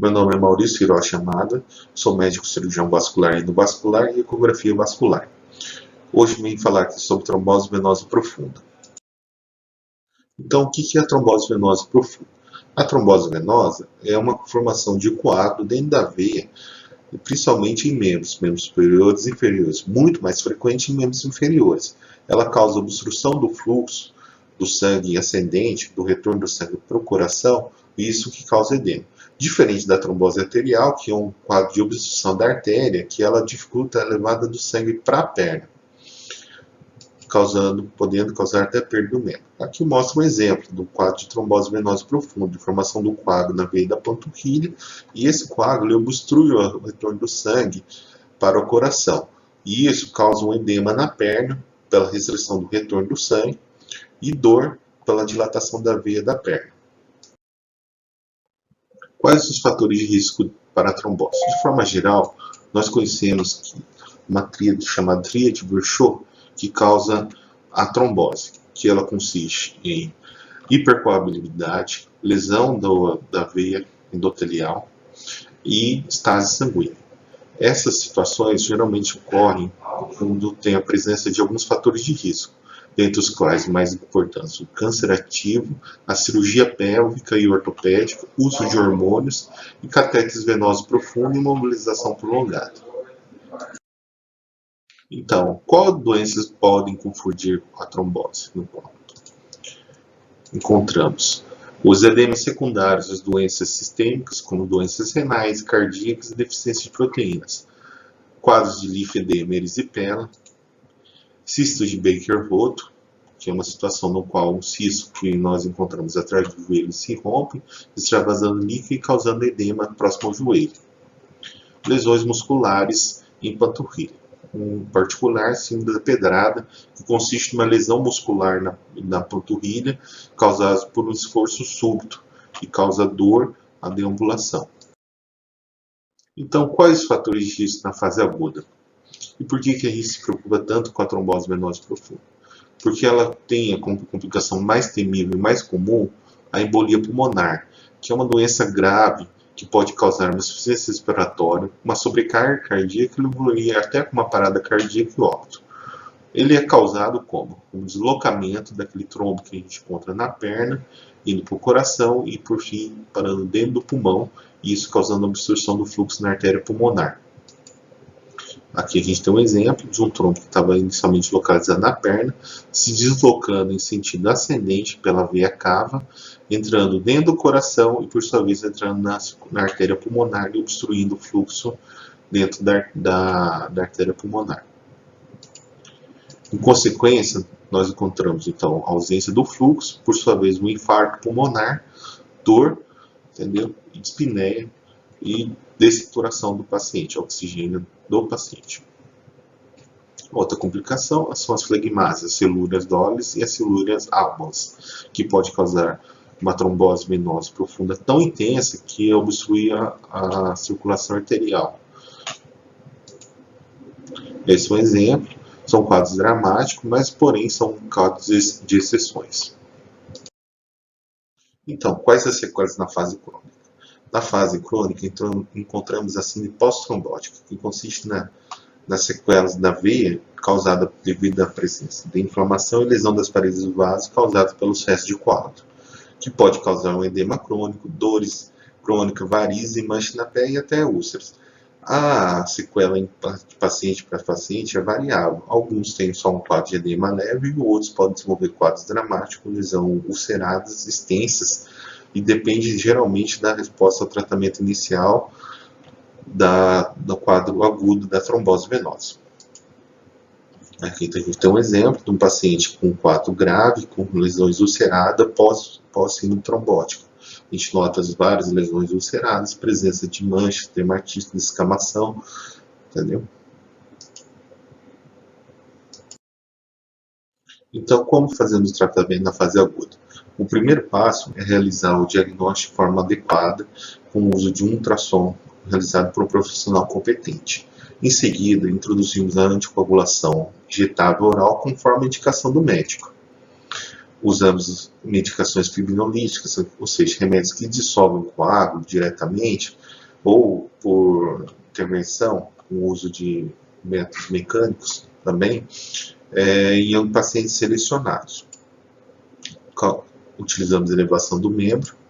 Meu nome é Maurício Hiroshi Amada, sou médico cirurgião vascular e endovascular e ecografia vascular. Hoje vim falar aqui sobre trombose venosa profunda. Então, o que é a trombose venosa profunda? A trombose venosa é uma formação de coágulo dentro da veia, principalmente em membros superiores e inferiores, muito mais frequente em membros inferiores. Ela causa obstrução do fluxo do sangue ascendente, do retorno do sangue para o coração, e isso que causa edema. Diferente da trombose arterial, que é um quadro de obstrução da artéria, que ela dificulta a levada do sangue para a perna, podendo causar até perda do membro. Aqui mostra um exemplo do quadro de trombose venosa profunda, de formação do coágulo na veia da panturrilha, e esse coágulo obstrui o retorno do sangue para o coração. E isso causa um edema na perna, pela restrição do retorno do sangue, e dor pela dilatação da veia da perna. Quais os fatores de risco para a trombose? De forma geral, nós conhecemos uma tríade chamada tríade Virchow, que causa a trombose, que ela consiste em hipercoagulabilidade, lesão da veia endotelial e estase sanguínea. Essas situações geralmente ocorrem quando tem a presença de alguns fatores de risco, dentre os quais mais importantes o câncer ativo, a cirurgia pélvica e ortopédica, uso de hormônios e catéteres venosos profundos e imobilização prolongada. Então, quais doenças podem confundir a trombose no colo? Encontramos os edemas secundários, as doenças sistêmicas, como doenças renais, cardíacas e deficiência de proteínas, quadros de linfedema, erisipela, cistos de Baker-Roto, que é uma situação no qual um cisto que nós encontramos atrás do joelho se rompe, extravasando líquido e causando edema próximo ao joelho. Lesões musculares em panturrilha. Em particular, síndrome da pedrada, que consiste em uma lesão muscular na panturrilha causada por um esforço súbito e causa dor à deambulação. Então, quais os fatores de risco na fase aguda? E por que a gente se preocupa tanto com a trombose venosa profunda? Porque ela tem a complicação mais temível e mais comum, a embolia pulmonar, que é uma doença grave que pode causar uma insuficiência respiratória, uma sobrecarga cardíaca e evoluir até com uma parada cardíaca e óbito. Ele é causado como? Um deslocamento daquele trombo que a gente encontra na perna, indo para o coração e, por fim, parando dentro do pulmão, e isso causando obstrução do fluxo na artéria pulmonar. Aqui a gente tem um exemplo de um trombo que estava inicialmente localizado na perna, se deslocando em sentido ascendente pela veia cava, entrando dentro do coração e, por sua vez, entrando na artéria pulmonar e obstruindo o fluxo dentro da artéria pulmonar. Em consequência, nós encontramos, então, a ausência do fluxo, por sua vez, um infarto pulmonar, dor, e dispneia e dessaturação do paciente, oxigênio do paciente. Outra complicação são as flegmases, as celúrias Dolles e as celúrias Albans, que pode causar uma trombose venosa profunda tão intensa que obstrui a circulação arterial. Esse é um exemplo. São quadros dramáticos, mas porém são quadros de exceções. Então, quais as sequelas na fase crônica? Na fase crônica, encontramos a síndrome pós-trombótica, que consiste nas sequelas da veia causada devido à presença de inflamação e lesão das paredes do vaso causadas pelo excesso de coágulo, que pode causar um edema crônico, dores crônicas, varizes e manchas na pele e até úlceras. A sequela de paciente para paciente é variável. Alguns têm só um quadro de edema leve e outros podem desenvolver quadros dramáticos, lesão ulceradas, extensas, e depende geralmente da resposta ao tratamento inicial do quadro agudo da trombose venosa. Aqui a gente tem um exemplo de um paciente com quadro grave, com lesões ulceradas pós-síndrome trombótica. A gente nota as várias lesões ulceradas, presença de manchas, dermatite, descamação, entendeu? Então, como fazemos o tratamento na fase aguda? O primeiro passo é realizar o diagnóstico de forma adequada, com o uso de um ultrassom realizado por um profissional competente. Em seguida, introduzimos a anticoagulação injetável oral conforme a indicação do médico. Usamos medicações fibrinolíticas, ou seja, remédios que dissolvem o coágulo diretamente, ou por intervenção, com o uso de métodos mecânicos também, em pacientes selecionados. Utilizamos elevação do membro,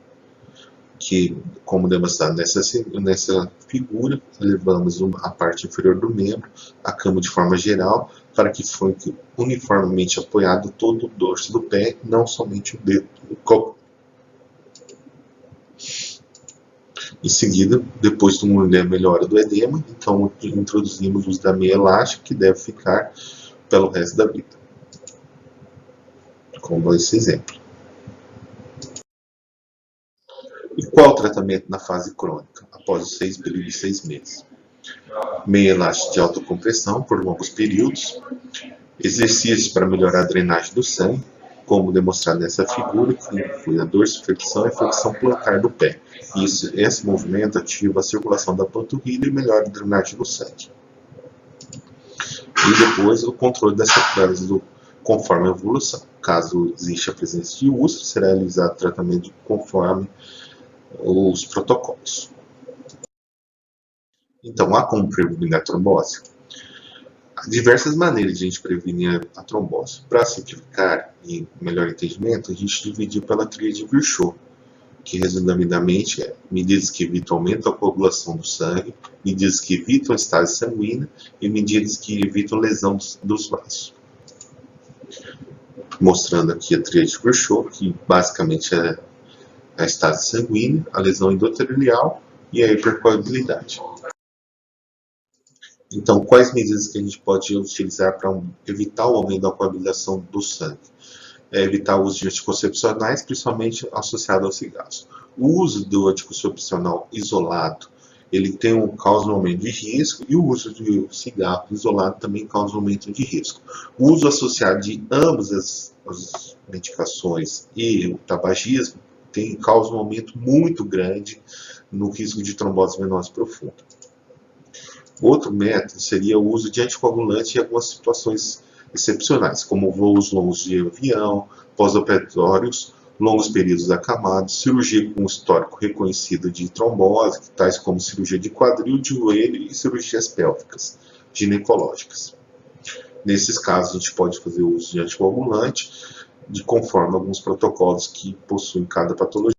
que, como demonstrado nessa figura, elevamos a parte inferior do membro, a cama de forma geral, para que fique uniformemente apoiado todo o dorso do pé, não somente o dedo do calcanhar. Em seguida, depois de uma melhora do edema, então introduzimos o uso da meia elástica, que deve ficar pelo resto da vida, como esse exemplo. E qual o tratamento na fase crônica, após os período de 6 meses? Meia elástica de alta compressão por longos períodos, exercícios para melhorar a drenagem do sangue, como demonstrado nessa figura, que inclui a dorsiflexão e flexão plantar do pé. Esse movimento ativa a circulação da panturrilha e melhora a drenagem do sangue. E depois o controle das sequelas conforme a evolução. Caso exista a presença de úlcera, será realizado tratamento conforme os protocolos. Então, há como prevenir a trombose? Há diversas maneiras de a gente prevenir a trombose. Para simplificar e melhor entendimento, a gente dividiu pela tríade Virchow, que resumidamente é medidas que evitam o aumento da coagulação do sangue, medidas que evitam a estase sanguínea e medidas que evitam lesão dos vasos. Mostrando aqui a tríade Virchow, que basicamente é a estase sanguínea, a lesão endotelial e a hipercoagulabilidade. Então, quais medidas que a gente pode utilizar para evitar o aumento da coagulação do sangue? Evitar o uso de anticoncepcionais, principalmente associado aos cigarros. O uso do anticoncepcional isolado, ele causa um aumento de risco, e o uso de cigarro isolado também causa um aumento de risco. O uso associado de ambas as medicações e o tabagismo causa um aumento muito grande no risco de trombose venosa profunda. Outro método seria o uso de anticoagulante em algumas situações excepcionais, como voos longos de avião, pós-operatórios, longos períodos acamados, cirurgia com histórico reconhecido de trombose, tais como cirurgia de quadril, de joelho e cirurgias pélvicas ginecológicas. Nesses casos, a gente pode fazer o uso de anticoagulante, conforme alguns protocolos que possuem cada patologia.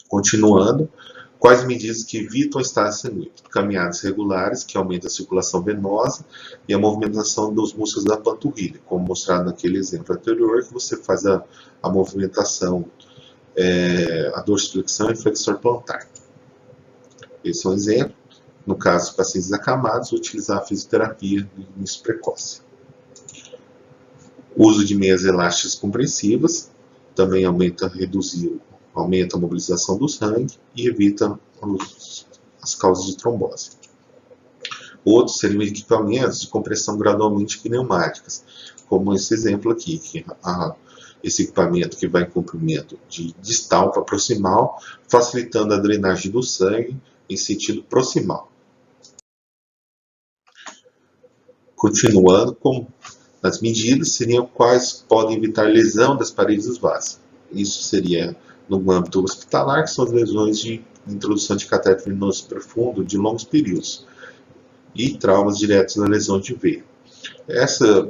Continuando, quais medidas que evitam a estase sanguínea? Caminhadas regulares, que aumentam a circulação venosa, e a movimentação dos músculos da panturrilha, como mostrado naquele exemplo anterior, que você faz a movimentação, a dorsiflexão e flexor plantar. Esse é um exemplo. No caso de pacientes acamados, utilizar a fisioterapia no início precoce. O uso de meias elásticas compressivas também aumenta a mobilização do sangue e evita as causas de trombose. Outros seriam equipamentos de compressão gradualmente pneumáticas, como esse exemplo aqui, que esse equipamento que vai em comprimento de distal para proximal, facilitando a drenagem do sangue em sentido proximal. Continuando com as medidas, seriam quais podem evitar lesão das paredes dos vasos. Isso seria no âmbito hospitalar, que são as lesões de introdução de catéter venoso profundo de longos períodos e traumas diretos na lesão de veia. Essas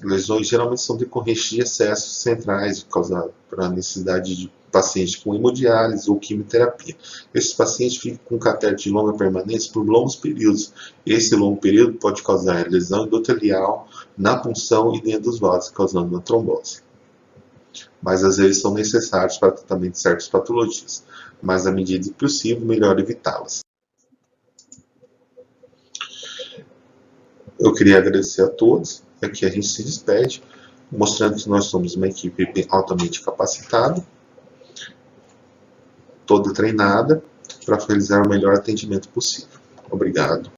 lesões geralmente são decorrentes de excessos centrais causados por a necessidade de pacientes com hemodiálise ou quimioterapia. Esses pacientes ficam com catéter de longa permanência por longos períodos. Esse longo período pode causar lesão endotelial na punção e dentro dos vasos, causando uma trombose. Mas às vezes são necessários para o tratamento de certas patologias. Mas, à medida possível, melhor evitá-las. Eu queria agradecer a todos. Aqui a gente se despede, mostrando que nós somos uma equipe altamente capacitada, toda treinada, para realizar o melhor atendimento possível. Obrigado.